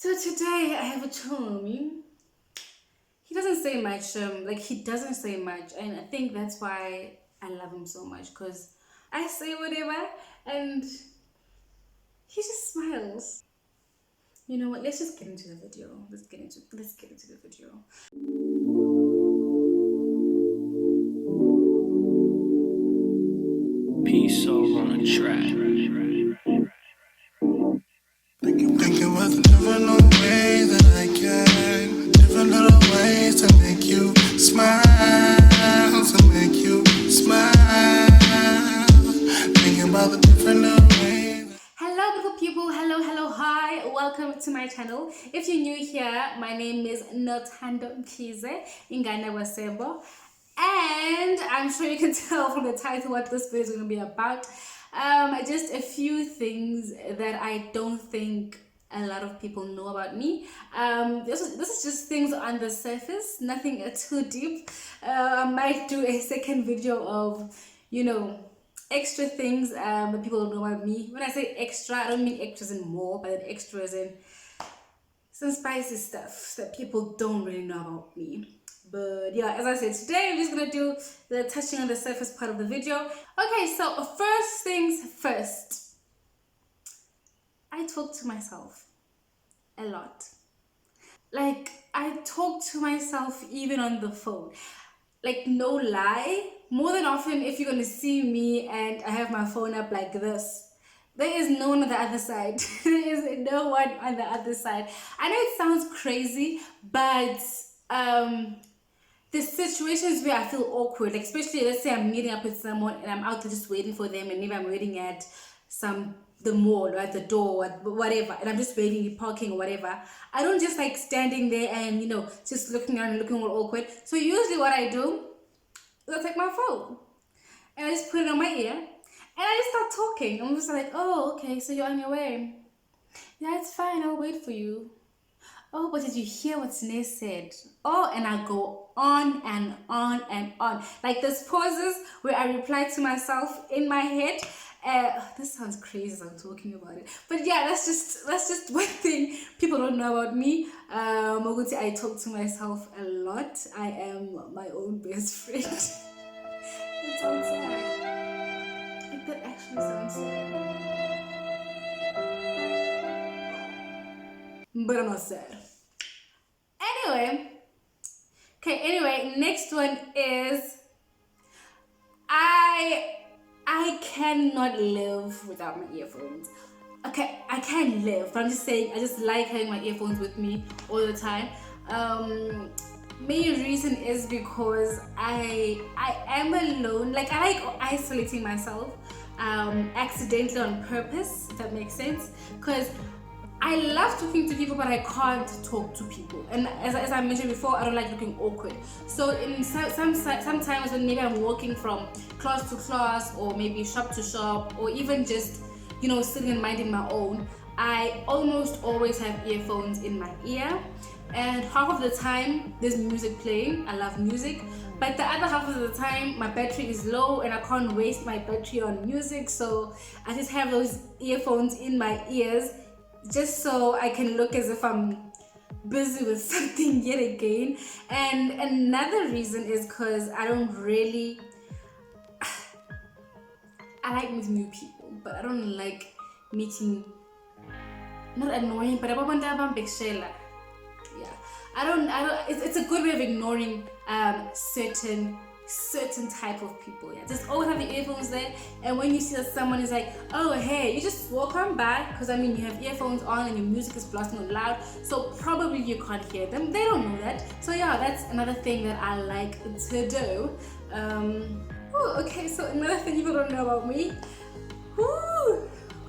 So today I have a chum. He doesn't say much. He doesn't say much, and I think that's why I love him so much. Cause I say whatever, and he just smiles. You know what? Let's just get into the video. Let's get into the video. Peace soul on a track. Thinking about the different little ways that I can, different little ways to make you smile, to make you smile. Thinking about the different little ways. Hello, beautiful people. Hello, hi. Welcome to my channel. If you're new here, my name is Notando Kize Ingane Wasebo. And I'm sure you can tell from the title what this video is going to be about. Just a few things that I don't think a lot of people know about me. This is just things on the surface, nothing too deep. I might do a second video of, extra things that people don't know about me. When I say extra, I don't mean extras and more, but extras and some spicy stuff that people don't really know about me. But yeah, as I said, today I'm just gonna do the touching on the surface part of the video. Okay, so first things first, I talk to myself a lot. Like, I talk to myself even on the phone. Like, no lie, more than often if you're gonna see me and I have my phone up like this, there is no one on the other side. There is no one on the other side. I know it sounds crazy, but the situations where I feel awkward, like especially let's say I'm meeting up with someone and I'm out there just waiting for them, and maybe I'm waiting at the mall or at the door or whatever, and I'm just waiting, parking or whatever. I don't just like standing there and just looking around and looking all awkward. So usually what I do is I take my phone and I just put it on my ear and I just start talking. I'm just like, oh, okay, so you're on your way. Yeah, it's fine, I'll wait for you. Oh, but did you hear what Sneh said? Oh, and I go on and on and on. Like there's pauses where I reply to myself in my head. This sounds crazy as I'm talking about it. But yeah, that's just one thing people don't know about me. I talk to myself a lot. I am my own best friend. It sounds sad. Like that actually sounds sad. But I'm not sad. Anyway, next one is I cannot live without my earphones. Okay, I can live, but I'm just saying I just like having my earphones with me all the time. Main reason is because I am alone. Like I like isolating myself accidentally on purpose, if that makes sense. Because I love talking to people, but I can't talk to people. And as I mentioned before, I don't like looking awkward. So in sometimes when maybe I'm walking from class to class, or maybe shop to shop, or even just sitting and minding my own, I almost always have earphones in my ear. And half of the time there's music playing. I love music. But the other half of the time my battery is low and I can't waste my battery on music. So I just have those earphones in my ears, just so I can look as if I'm busy with something yet again. And another reason is because I like meeting new people, but I don't like meeting, not annoying, but yeah, I don't it's a good way of ignoring certain type of people. Yeah, just always have your earphones there, and when you see that someone is like, oh hey, you just walk on by, because you have earphones on and your music is blasting on loud, so probably you can't hear them. They don't know that. So yeah, that's another thing that I like to do. Okay, so another thing people don't know about me.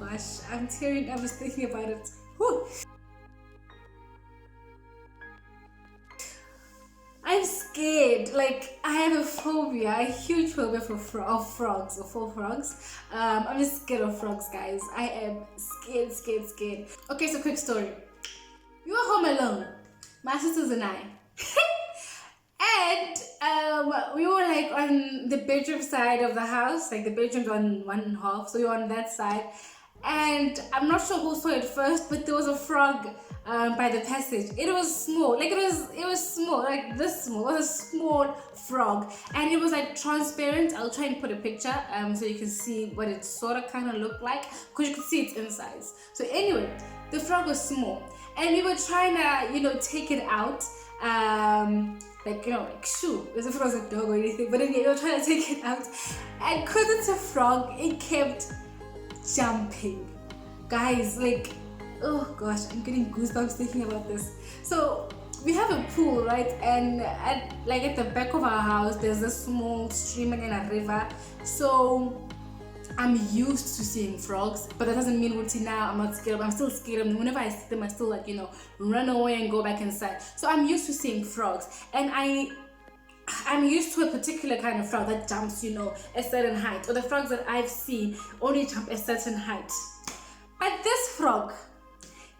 Gosh, I'm tearing up just thinking about it. I'm scared. Like, I have a phobia, a huge phobia of frogs, or for frogs. I'm just scared of frogs, guys. I am scared. Okay, so quick story. We were home alone, my sisters and I. And we were like on the bedroom side of the house, like the bedroom's on one half, so we were on that side. And I'm not sure who saw it first, but there was a frog by the passage. It was small, like it was small, like this small. It was a small frog, and it was like transparent. I'll try and put a picture so you can see what it sort of kind of looked like, because you could see its insides. So anyway, the frog was small, and we were trying to take it out, like shoo, as if it was a dog or anything. But anyway, we were trying to take it out, and because it's a frog, it kept jumping. Guys, like, oh gosh, I'm getting goosebumps thinking about this. So we have a pool, right? And at the back of our house, there's a small stream and a river. So I'm used to seeing frogs, but that doesn't mean now I'm not scared of them. I'm still scared of them. Whenever I see them, I still run away and go back inside. So I'm used to seeing frogs, and I'm used to a particular kind of frog that jumps, a certain height. Or the frogs that I've seen only jump a certain height. But this frog,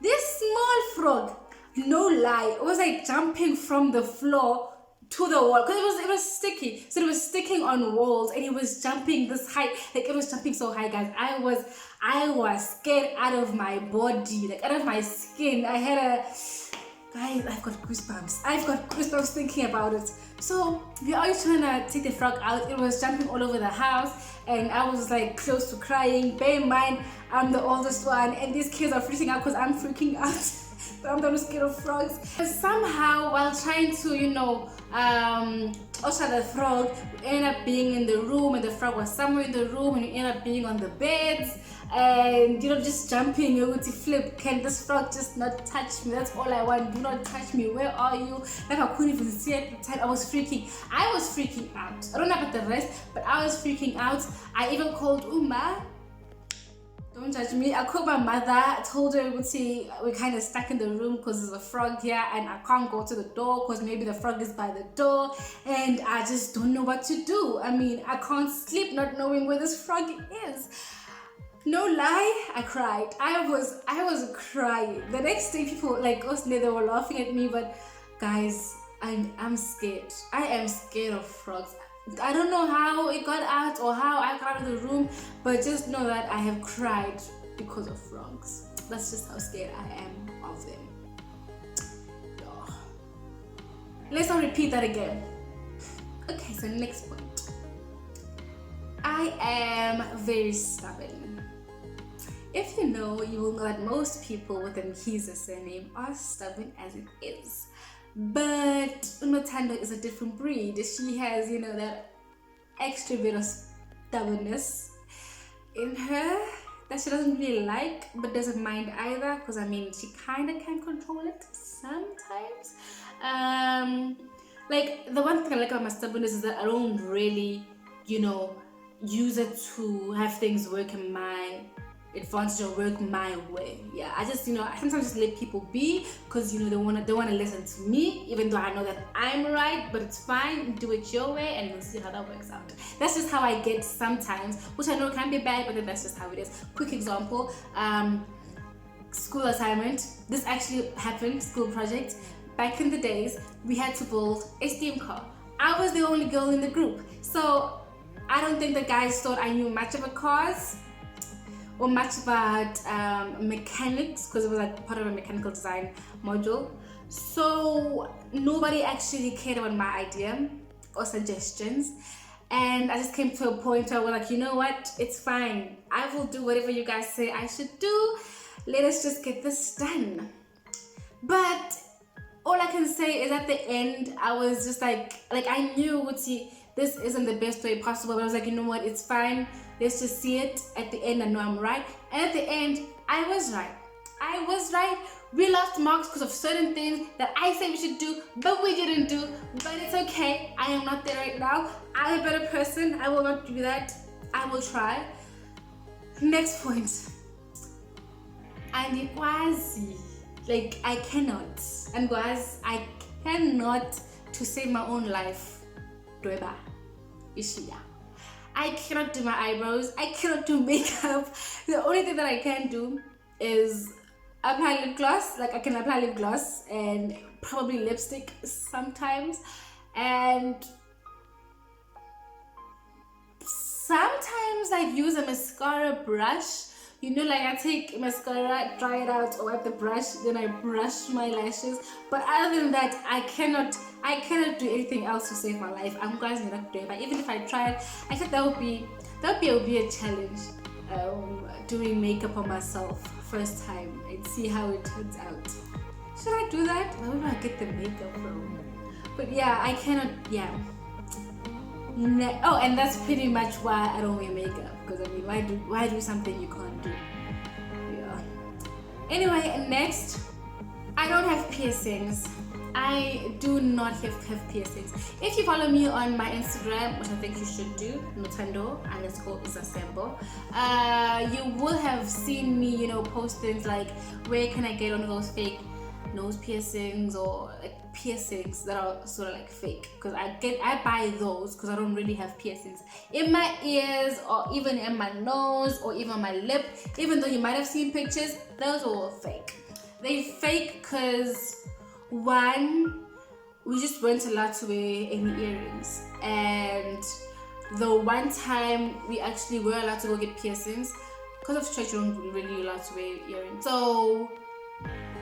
this small frog, no lie, it was like jumping from the floor to the wall, because it was sticky. So it was sticking on walls, and it was jumping this height. Like, it was jumping so high, guys. I was scared out of my body, like out of my skin. Guys, I've got goosebumps. I've got goosebumps thinking about it. So we are trying to take the frog out. It was jumping all over the house, and I was like close to crying. Bear in mind, I'm the oldest one, and these kids are freaking out because I'm freaking out. But I'm not scared of frogs. And somehow, while trying to, usher the frog, we ended up being in the room, and the frog was somewhere in the room, and we ended up being on the beds. And just jumping, you would flip. Can this frog just not touch me? That's all I want. Do not touch me. Where are you? Like, I couldn't even see at the time. I was freaking out. I don't know about the rest, but I was freaking out. I even called Uma. Don't judge me. I called my mother. I told her we're kind of stuck in the room because there's a frog here, and I can't go to the door because maybe the frog is by the door, and I just don't know what to do. I mean, I can't sleep not knowing where this frog is. No lie, I cried. I was crying. The next day, people they were laughing at me, but guys, I'm scared. I am scared of frogs. I don't know how it got out or how I got out of the room, but just know that I have cried because of frogs. That's just how scared I am of them. Oh. Let's not repeat that again. Okay, so next point. I am very stubborn. If you know, you will know that most people with an Mkhize surname are stubborn as it is. But Umatando is a different breed. She has, that extra bit of stubbornness in her that she doesn't really like, but doesn't mind either, because she kind of can control it sometimes. The one thing I like about my stubbornness is that I don't really, use it to have things work in my advantage or work my way. Yeah, I just I sometimes just let people be, because they want to listen to me, even though I know that I'm right. But it's fine, do it your way, and we'll see how that works out. That's just how I get sometimes, which I know can be bad, but then that's just how it is. Quick example, school assignment. This actually happened. School project. Back in the days, we had to build a steam car. I was the only girl in the group, so I don't think the guys thought I knew much about cars or much about mechanics, because it was part of a mechanical design module. So nobody actually cared about my idea or suggestions, and I just came to a point where I was like, you know what, it's fine, I will do whatever you guys say I should do. Let us just get this done. But all I can say is at the end, I was just I knew this isn't the best way possible, but I was like, you know what, it's fine. Let's just see it. At the end, I know I'm right. And at the end, I was right. We lost marks because of certain things that I said we should do, but we didn't do. But it's okay. I am not there right now. I'm a better person. I will not do that. I will try. Next point. Andikwazi. I cannot. And guys, I cannot, to save my own life, dweba. Ishiya. I cannot do my eyebrows. I cannot do makeup. The only thing that I can do is apply lip gloss. I can apply lip gloss and probably lipstick sometimes. And sometimes I use a mascara brush, like I take mascara, dry it out, or wipe the brush, then I brush my lashes. But other than that, I cannot do anything else to save my life. I'm guys not doing it. But even if I tried, I think that would be a challenge. Doing makeup on myself first time and see how it turns out. Should I do that? Where would I get the makeup from? But yeah, I cannot. Yeah. Oh, and that's pretty much why I don't wear makeup, because I mean, why do something you can't do? Yeah. Anyway, next, I don't have piercings. I do not have piercings. If you follow me on my Instagram, which I think you should do, Notando_Isasembo, you will have seen me, post things like, where can I get one of those fake nose piercings, or like piercings that are sort of like fake, because I buy those because I don't really have piercings in my ears, or even in my nose, or even my lip. Even though you might have seen pictures, those are all fake. They fake because, one, we just weren't allowed to wear any earrings, and the one time we actually were allowed to go get piercings, because of church, you don't really allowed to wear earrings. So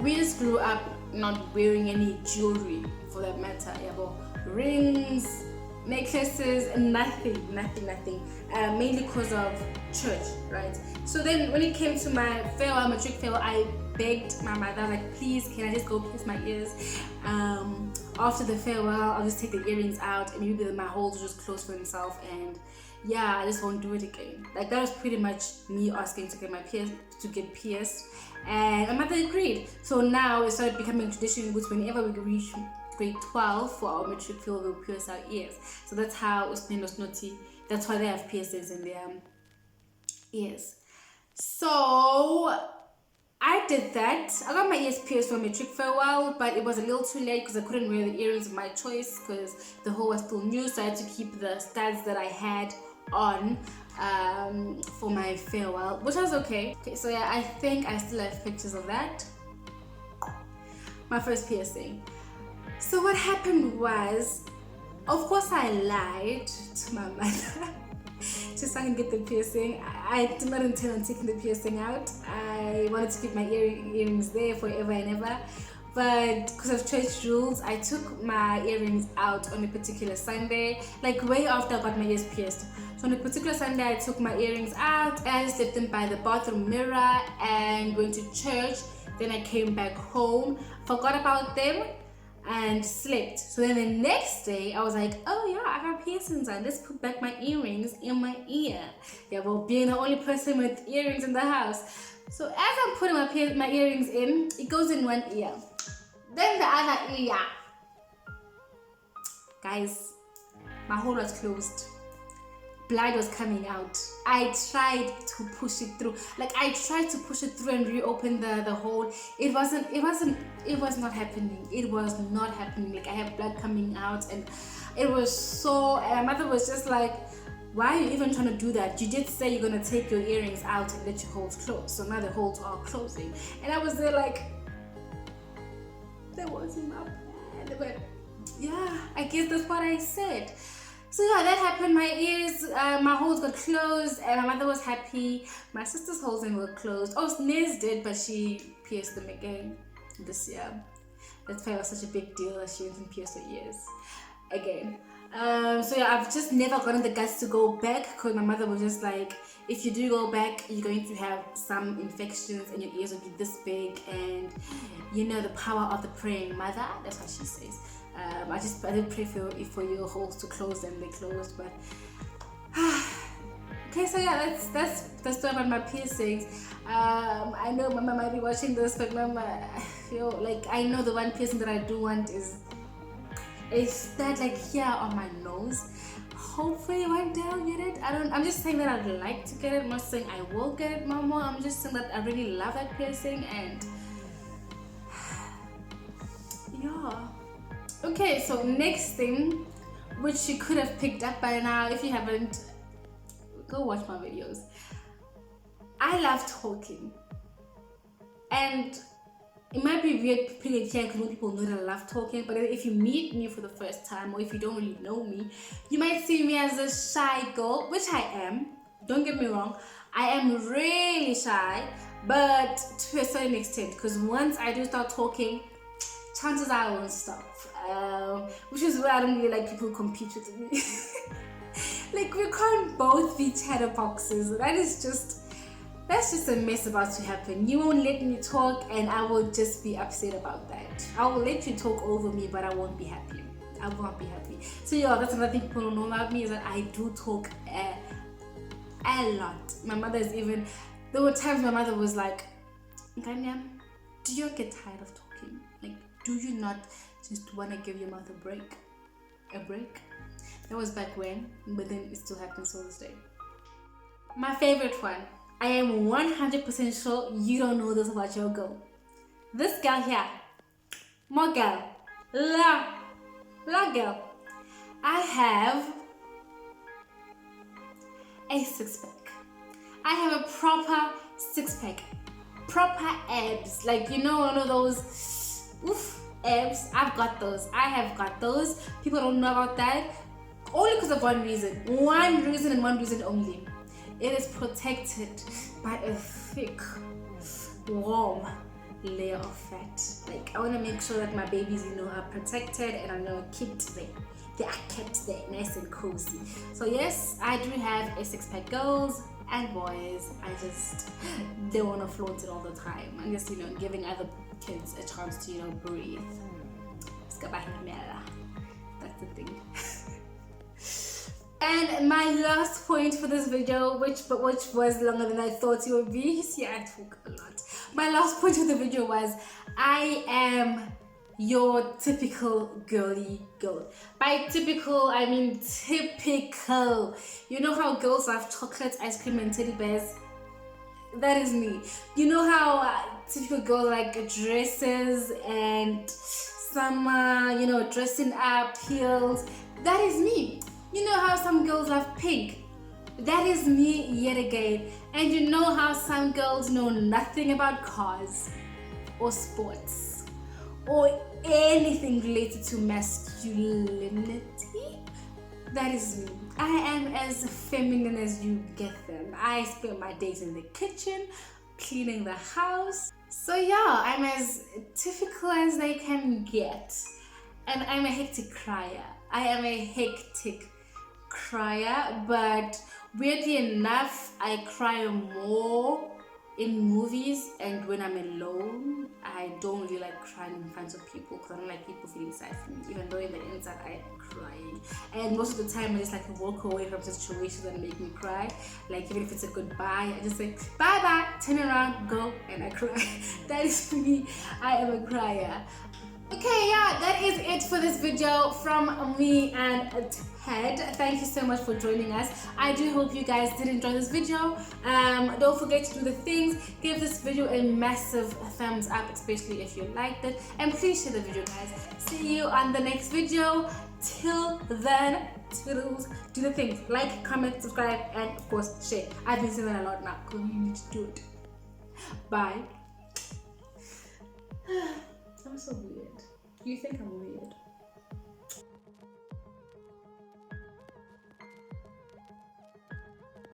we just grew up not wearing any jewelry, for that matter. Yeah, but rings, necklaces, nothing. Mainly because of church, right? So then when it came to my farewell, matric farewell, I begged my mother, like, please, can I just go pierce my ears? After the farewell, I'll just take the earrings out, and maybe my holes will just close for himself, and yeah, I just won't do it again. Like, that was pretty much me asking to get pierced, and my mother agreed. So now it started becoming a tradition, which whenever we reach grade 12 for our matric field, we'll pierce our ears. So that's how Uspendos Noti, that's why they have piercings in their ears. So I did that. I got my ears pierced for matric farewell, but it was a little too late because I couldn't wear the earrings of my choice because the hole was still new, so I had to keep the studs that I had on for my farewell, which was okay. So yeah, I think I still have pictures of that. My first piercing. So what happened was, of course, I lied to my mother to try and get the piercing. I did not intend on taking the piercing out. I wanted to keep my earrings there forever and ever. But because of church rules, I took my earrings out on a particular Sunday, like way after I got my ears pierced. So on a particular Sunday, I took my earrings out and I just left them by the bathroom mirror and went to church. Then I came back home, forgot about them, and slept. So then the next day I was like, oh yeah, I got piercings on, let's put back my earrings in my ear. Yeah, well, being the only person with earrings in the house. So as I'm putting my earrings in, it goes in one ear, then the other ear. Guys, my hole was closed. Blood was coming out. I tried to push it through. Like, I tried to push it through and reopen the hole. It was not happening. It was not happening. Like, I had blood coming out, and it was so, and my mother was just like, why are you even trying to do that? You did say you're gonna take your earrings out and let your holes close. So now the holes are closing. And I was there like, that wasn't my plan. But yeah, I guess that's what I said. So yeah, that happened. My ears, my holes got closed, and my mother was happy. My sister's holes were closed. Oh, Nez did, but she pierced them again this year. That's why it was such a big deal that she went and pierced her ears again. So yeah, I've just never gotten the guts to go back because my mother was just like, if you do go back, you're going to have some infections and your ears will be this big, and you know the power of the praying mother. That's what she says. I did pray for your holes to close, and they closed. But okay, so yeah, that's the story about my piercings. I know Mama might be watching this, but Mama, like, I know the one piercing that I do want is that, like, here on my nose. Hopefully one day I'll get it. I'm just saying that I'd like to get it. I'm not saying I will get it, Mama. I'm just saying that I really love that piercing, and yeah. Okay, so next thing, which you could have picked up by now. If you haven't, go watch my videos. I love talking, and it might be weird putting it here because most people know that I love talking, but if you meet me for the first time, or if you don't really know me, you might see me as a shy girl, which I am. Don't get me wrong, I am really shy, but to a certain extent, because once I do start talking, chances are I won't stop. Which is why I don't really like people who compete with me. Like, we can't both be chatterboxes. That's just a mess about to happen. You won't let me talk, and I will just be upset about that. I will let you talk over me, but I won't be happy. I won't be happy. So yeah, that's another thing people don't know about me, is that I do talk a lot. My mother is even. There were times my mother was like, "Nganyam, do you get tired of talking? Like, do you not just want to give your mouth a break? A break?" That was back when, but then it still happens till this day. My favorite one. I am 100% sure you don't know this about your girl. This girl here, my girl, la girl. I have a six-pack. I have a proper six-pack, proper abs. Like, you know, one of those abs. I've got those. I have got those. People don't know about that. Only because of one reason and one reason only. It is protected by a thick, warm layer of fat. Like, I want to make sure that my babies, you know, are protected and are not kept there. They are kept there, nice and cozy. So yes, I do have a six-pack, girls and boys. I just don't want to flaunt it all the time. I'm just, you know, giving other kids a chance to, you know, breathe. That's the thing. And my last point for this video, which was longer than I thought it would be. See, I talk a lot. My last point of the video was, I am your typical girly girl. By typical, I mean typical. You know how girls have chocolate, ice cream, and teddy bears? That is me. You know how typical girls like dresses and summer, you know, dressing up, heels? That is me. You know how some girls love pink? That is me yet again. And you know how some girls know nothing about cars or sports or anything related to masculinity? That is me. I am as feminine as you get them. I spend my days in the kitchen, cleaning the house. So yeah, I'm as typical as they can get. And I'm a hectic crier. I am a hectic crier, but weirdly enough, I cry more in movies, and when I'm alone, I don't really like crying in front of people because I don't like people feeling sad for me, even though in the inside I am crying. And most of the time I just like walk away from situations that make me cry. Like, even if it's a goodbye, I just say bye bye, turn around, go, and I cry. That is me. I am a crier. Okay, yeah, that is it for this video from me and Ted. Thank you so much for joining us. I do hope you guys did enjoy this video. Don't forget to do the things. Give this video a massive thumbs up, especially if you liked it. And please share the video, guys. See you on the next video. Till then, toodles. Do the things. Like, comment, subscribe, and of course, share. I've been saying that a lot now because you need to do it. Bye. I'm so weird. Do you think I'm weird?